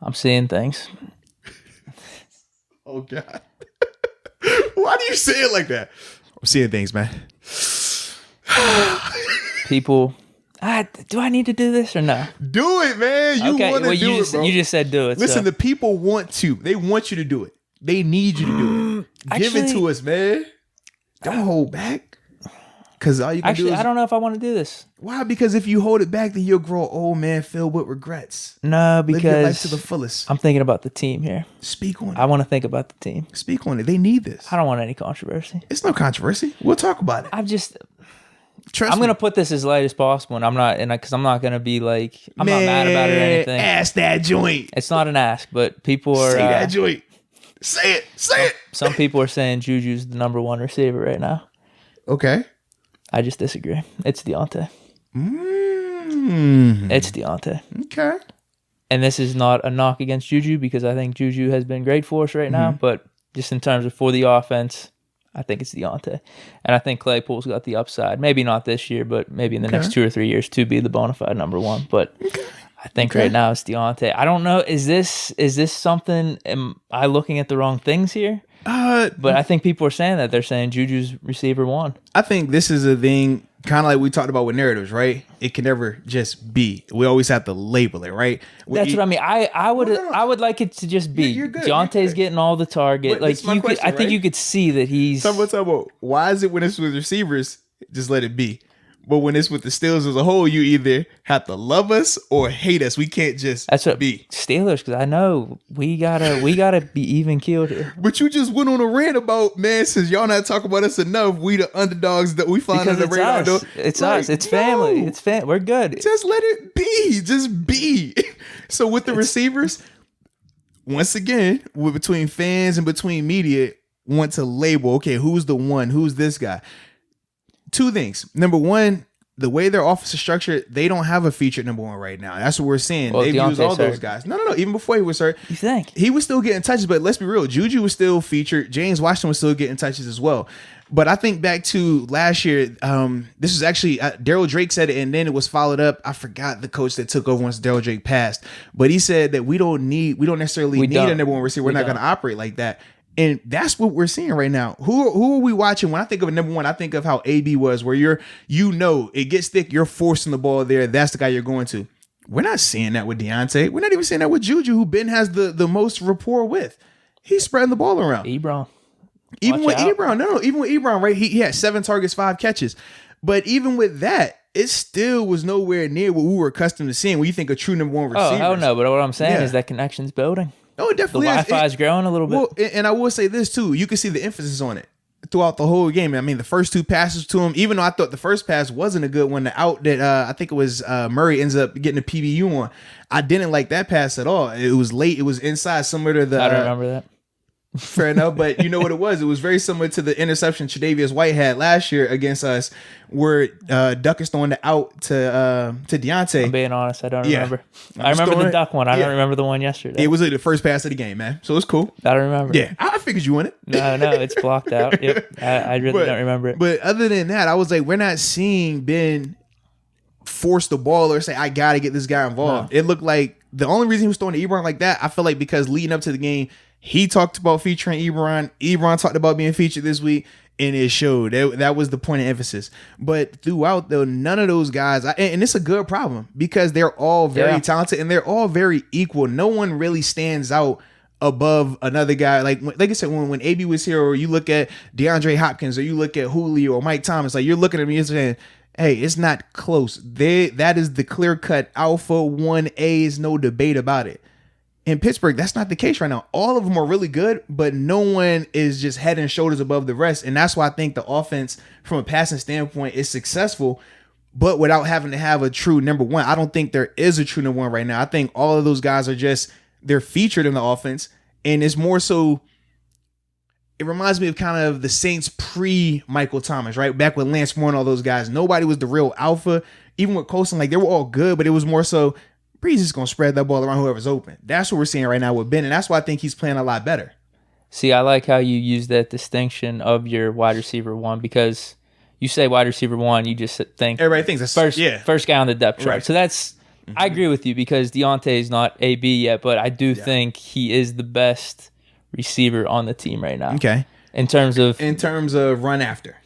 I'm seeing things. Oh, God. Why do you say it like that? I'm seeing things, man. People, do I need to do this or no? Do it, man. You want to do it, bro. You just said do it. Listen, the people want to. They want you to do it. They need you to do it. Give it to us, man. Don't hold back. Because all you can do is... I don't know if I want to do this. Why? Because if you hold it back, then you'll grow old, man, filled with regrets. No, because... Live your life to the fullest. I'm thinking about the team here. Speak on it. I want to think about the team. Speak on it. They need this. I don't want any controversy. It's no controversy. We'll talk about it. I'm Trust me. going to put this as light as possible, and I'm not going to be like... I'm not mad about it or anything. Ask that joint. It's not an ask, but people are... Say that joint. Say it. Say it. Some people are saying JuJu's the number one receiver right now. Okay. I just disagree. It's Deontay. It's Deontay. Okay. And this is not a knock against JuJu because I think JuJu has been great for us right now. But just in terms of for the offense, I think it's Deontay. And I think Claypool's got the upside. Maybe not this year, but maybe in the next 2 or 3 years to be the bona fide number one. But I think right now it's Deontay. I don't know. Is this something? Am I looking at the wrong things here? But I think people are saying that. They're saying JuJu's receiver one. I think this is a thing, kind of like we talked about with narratives, right? It can never just be. We always have to label it, right? That's what I mean. I would like it to just be. You're good. Deontay's getting all the target. But Like I think you could see that he's. Talk about why is it when it's with receivers, just let it be. But when it's with the Steelers as a whole, you either have to love us or hate us. We can't just be Steelers, because I know we gotta be even keeled here. But you just went on a rant about, man, since y'all not talking about us enough, we the underdogs that we find on the radar. It's us. It's family. It's We're good. Just let it be. Just be. So with the receivers, once again, between fans and between media, want to label, okay, who's the one? Who's this guy? Two things. Number one, the way their offense is structured, they don't have a featured number one right now. That's what we're seeing. They've used all those guys. No. Even before he was hurt, you think he was still getting touches? But let's be real, JuJu was still featured. James Washington was still getting touches as well. But I think back to last year, this was actually Daryl Drake said it, and then it was followed up. I forgot the coach that took over once Daryl Drake passed, but he said that we don't necessarily need a number one receiver. We're not going to operate like that. And that's what we're seeing right now. Who are we watching? When I think of a number one, I think of how AB was, where it gets thick, you're forcing the ball there. That's the guy you're going to. We're not seeing that with Deontay. We're not even seeing that with JuJu, who Ben has the most rapport with. He's spreading the ball around. Ebron. Even with Ebron, right? He had 7 targets, 5 catches. But even with that, it still was nowhere near what we were accustomed to seeing when you think of true number one receivers. Oh, hell no. But what I'm saying is that connection's building. No, it definitely is. The Wi-Fi is growing a little bit. Well, and I will say this too. You can see the emphasis on it throughout the whole game. I mean, the first 2 passes to him, even though I thought the first pass wasn't a good one, the out that I think it was Murray ends up getting a PBU on. I didn't like that pass at all. It was late. It was inside, similar to the... I don't remember that. Fair enough, but you know what it was? It was very similar to the interception Tre'Davious White had last year against us, where Duck is throwing the out to Deontay. I'm being honest, I don't remember. I remember the Duck one. I don't remember the one yesterday. It was like the first pass of the game, man. So it's cool. I don't remember. Yeah, I figured you won it. No, it's blocked out. Yep, I really don't remember it. But other than that, I was like, we're not seeing Ben force the ball or say, I got to get this guy involved. No. It looked like the only reason he was throwing to Ebron like that, I feel like because leading up to the game, he talked about featuring Ebron. Ebron talked about being featured this week, and it showed. That was the point of emphasis. But throughout, though, none of those guys, and it's a good problem because they're all very talented and they're all very equal. No one really stands out above another guy. Like I said, when AB was here, or you look at DeAndre Hopkins, or you look at Julio or Mike Thomas, like you're looking at me and saying, hey, it's not close. That is the clear-cut alpha 1A. Is no debate about it. In Pittsburgh, that's not the case right now. All of them are really good, but no one is just head and shoulders above the rest. And that's why I think the offense, from a passing standpoint, is successful, but without having to have a true number one. I don't think there is a true number one right now. I think all of those guys are they're featured in the offense. And it's more so, it reminds me of kind of the Saints pre-Michael Thomas, right? Back with Lance Moore and all those guys. Nobody was the real alpha. Even with Colson, like they were all good, but it was more so, Breeze is going to spread that ball around whoever's open. That's what we're seeing right now with Ben, and that's why I think he's playing a lot better. See, I like how you use that distinction of your wide receiver one, because you say wide receiver one, you just think everybody thinks that's first guy on the depth chart. Right. So that's I agree with you because Deontay is not AB yet, but I do think he is the best receiver on the team right now. Okay. In terms of run after.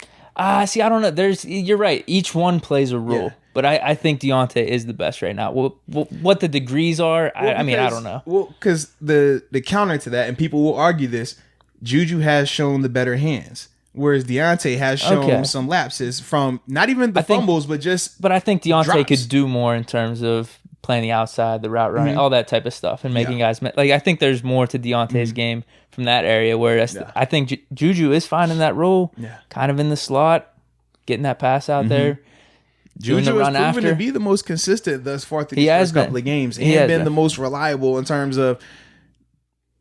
See, I don't know. You're right. Each one plays a role. Yeah. But I think Deontay is the best right now. What the degrees are, I mean, I don't know. Well, because the counter to that, and people will argue this, JuJu has shown the better hands, whereas Deontay has shown some lapses from not even the fumbles, but just But I think Deontay drops. could do more in terms of playing the outside, the route running, all that type of stuff, and making guys like. I think there's more to Deontay's game from that area. Whereas I think JuJu is finding that role, kind of in the slot, getting that pass out there. JuJu has proven to be the most consistent thus far through these first couple of games. He has been the most reliable in terms of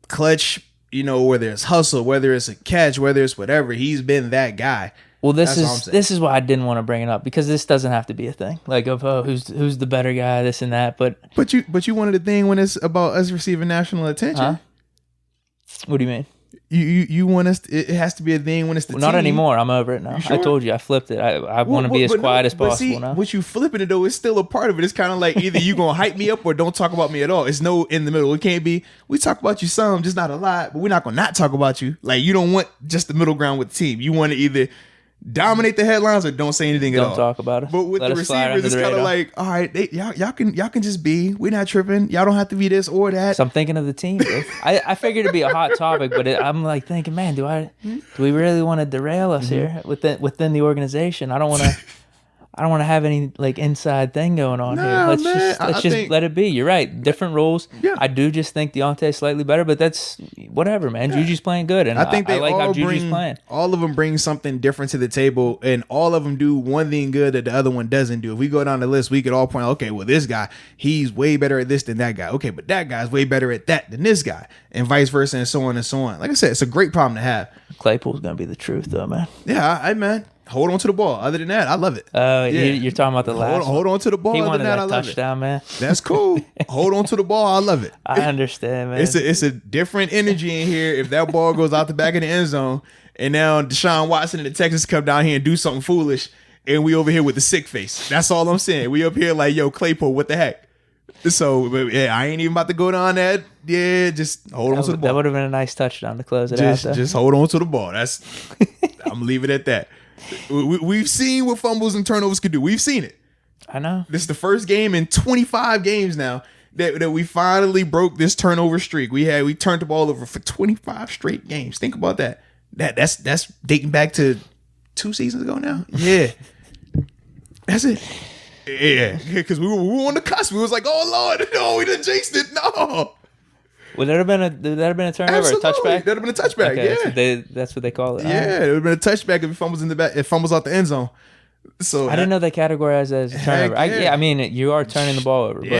clutch, whether it's hustle, whether it's a catch, whether it's whatever. He's been that guy. Well, this is why I didn't want to bring it up, because this doesn't have to be a thing. Like who's the better guy, this and that. But you wanted a thing when it's about us receiving national attention. Huh? What do you mean? You want us? It has to be a thing when it's the team. Not anymore. I'm over it now. Sure? I told you, I flipped it. I want to be as quiet as possible now. What you flipping it though is still a part of it. It's kind of like either you gonna hype me up or don't talk about me at all. It's no in the middle. It can't be. We talk about you some, just not a lot. But we're not gonna not talk about you. Like you don't want just the middle ground with the team. You want to either dominate the headlines or don't say anything at all. Don't talk about it. But with the receivers, it's kind of like, all right, y'all can just be. We're not tripping. Y'all don't have to be this or that. So I'm thinking of the team. I figured it'd be a hot topic, but I'm like thinking, man, do we really want to derail us here within the organization? I don't want to have any like inside thing going on here. Let's just let it be. You're right. Different rules. Yeah. I do just think Deontay's slightly better, but that's whatever, man. Yeah. JuJu's playing good, and I think I like how JuJu's playing. All of them bring something different to the table, and all of them do one thing good that the other one doesn't do. If we go down the list, we could all point out, okay, well, this guy, he's way better at this than that guy. Okay, but that guy's way better at that than this guy, and vice versa, and so on and so on. Like I said, it's a great problem to have. Claypool's gonna be the truth, though, man. Yeah, man. Hold on to the ball. Other than that, I love it. You're talking about the last. Hold on to the ball. He wanted that touchdown, man. That's cool. Hold on to the ball. I love it. I understand, man. It's a different energy in here if that ball goes out the back of the end zone, and now Deshaun Watson and the Texans come down here and do something foolish, and we over here with the sick face. That's all I'm saying. We up here like, yo, Claypool, what the heck? So yeah, I ain't even about to go down that. Yeah, just hold on to the ball. That would have been a nice touchdown to close it out. Just hold on to the ball. I'm gonna leave it at that. We've seen what fumbles and turnovers could do. We've seen it. I know. This is the first game in 25 games now that we finally broke this turnover streak. We turned the ball over for 25 straight games. Think about that. That's dating back to 2 seasons ago now. Yeah, that's it. Yeah, because we were on the cusp. We was like, oh Lord, no, we done jinxed it. No. Would that have been a turnover, Absolutely. a touchback? That'd have been a touchback. Okay, yeah, that's what they call it. Yeah, it would have been a touchback if it fumbles in the back. It fumbles out the end zone. So I didn't know they categorized that as a turnover. I mean, you are turning the ball over. But